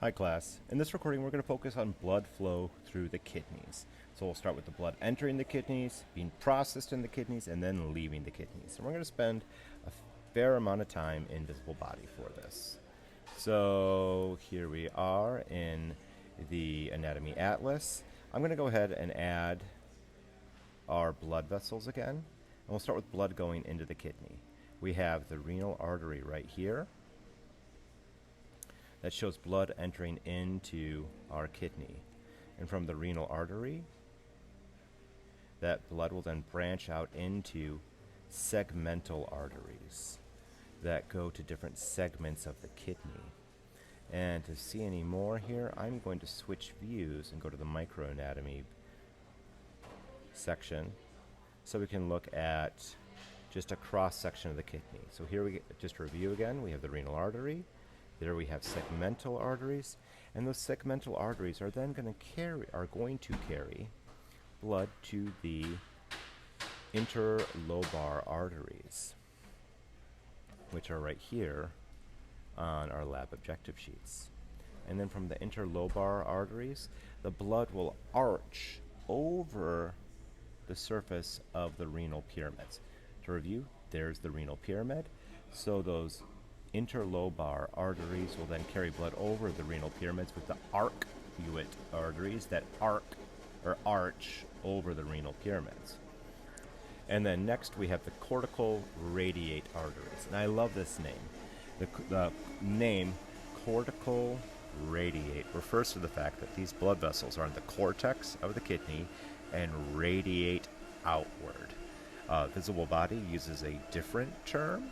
Hi class. In this recording we're going to focus on blood flow through the kidneys. So we'll start with the blood entering the kidneys, being processed in the kidneys, and then leaving the kidneys. And we're going to spend a fair amount of time in visible body for this. So here we are in the anatomy atlas. I'm going to go ahead and add our blood vessels again. And we'll start with blood going into the kidney. We have the renal artery right here. That shows blood entering into our kidney. And from the renal artery, that blood will then branch out into segmental arteries that go to different segments of the kidney. And to see any more here, I'm going to switch views and go to the microanatomy section so we can look at just a cross section of the kidney. So here we get, just to review again, we have the renal artery. There we have segmental arteries, and those segmental arteries are then going to carry blood to the interlobar arteries, which are right here on our lab objective sheets. And then from the interlobar arteries, the blood will arch over the surface of the renal pyramids. To review, there's the renal pyramid. So those interlobar arteries will then carry blood over the renal pyramids with the arcuate arteries that arch over the renal pyramids. And then next we have the cortical radiate arteries. And I love this name. The name cortical radiate refers to the fact that these blood vessels are in the cortex of the kidney and radiate outward. Visible body uses a different term.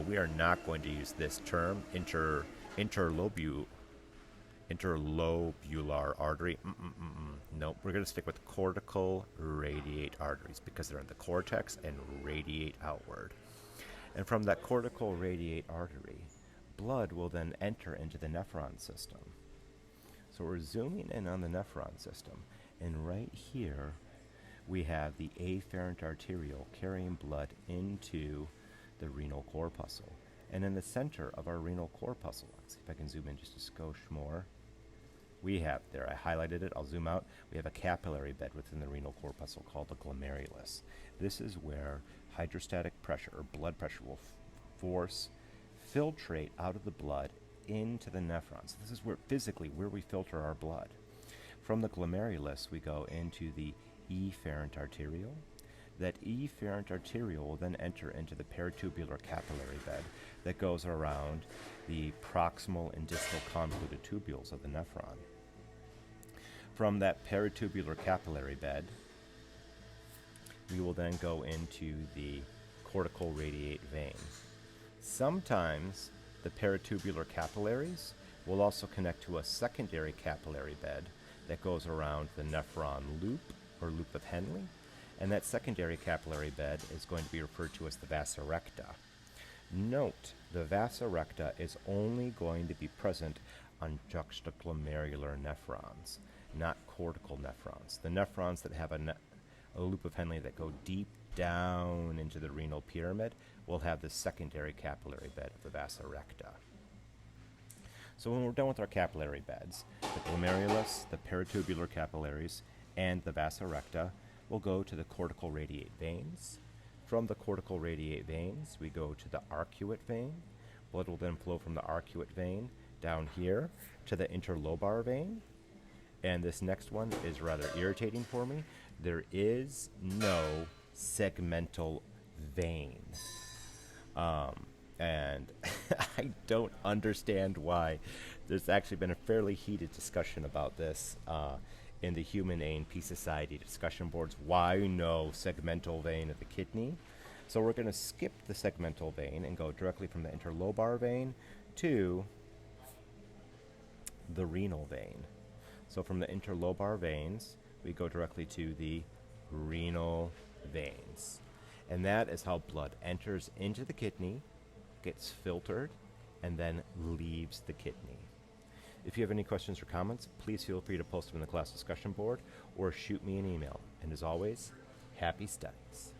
We are not going to use this term, interlobular artery. Nope, we're going to stick with cortical radiate arteries because they're in the cortex and radiate outward. And from that cortical radiate artery, blood will then enter into the nephron system. So we're zooming in on the nephron system, and right here we have the afferent arteriole carrying blood into the renal corpuscle. And in the center of our renal corpuscle, let's see if I can zoom in just a skosh more. We have, there I highlighted it, I'll zoom out, we have a capillary bed within the renal corpuscle called the glomerulus. This is where hydrostatic pressure or blood pressure will filtrate out of the blood into the nephrons. This is where physically where we filter our blood. From the glomerulus we go into the efferent arteriole. That efferent arteriole will then enter into the peritubular capillary bed that goes around the proximal and distal convoluted tubules of the nephron. From that peritubular capillary bed, we will then go into the cortical radiate vein. Sometimes the peritubular capillaries will also connect to a secondary capillary bed that goes around the nephron loop or loop of Henle. And that secondary capillary bed is going to be referred to as the vasa recta. Note, the vasa recta is only going to be present on juxtaglomerular nephrons, not cortical nephrons. The nephrons that have a loop of Henle that go deep down into the renal pyramid will have the secondary capillary bed of the vasa recta. So when we're done with our capillary beds, the glomerulus, the peritubular capillaries, and the vasa recta we'll go to the cortical radiate veins. From the cortical radiate veins, we go to the arcuate vein. Blood will then flow from the arcuate vein down here to the interlobar vein. And this next one is rather irritating for me. There is no segmental vein. And I don't understand why. There's actually been a fairly heated discussion about this in the Human A&P Society discussion boards. Why no segmental vein of the kidney? So we're going to skip the segmental vein and go directly from the interlobar vein to the renal vein. So from the interlobar veins, we go directly to the renal veins. And that is how blood enters into the kidney, gets filtered, and then leaves the kidney. If you have any questions or comments, please feel free to post them in the class discussion board or shoot me an email. And as always, happy studies.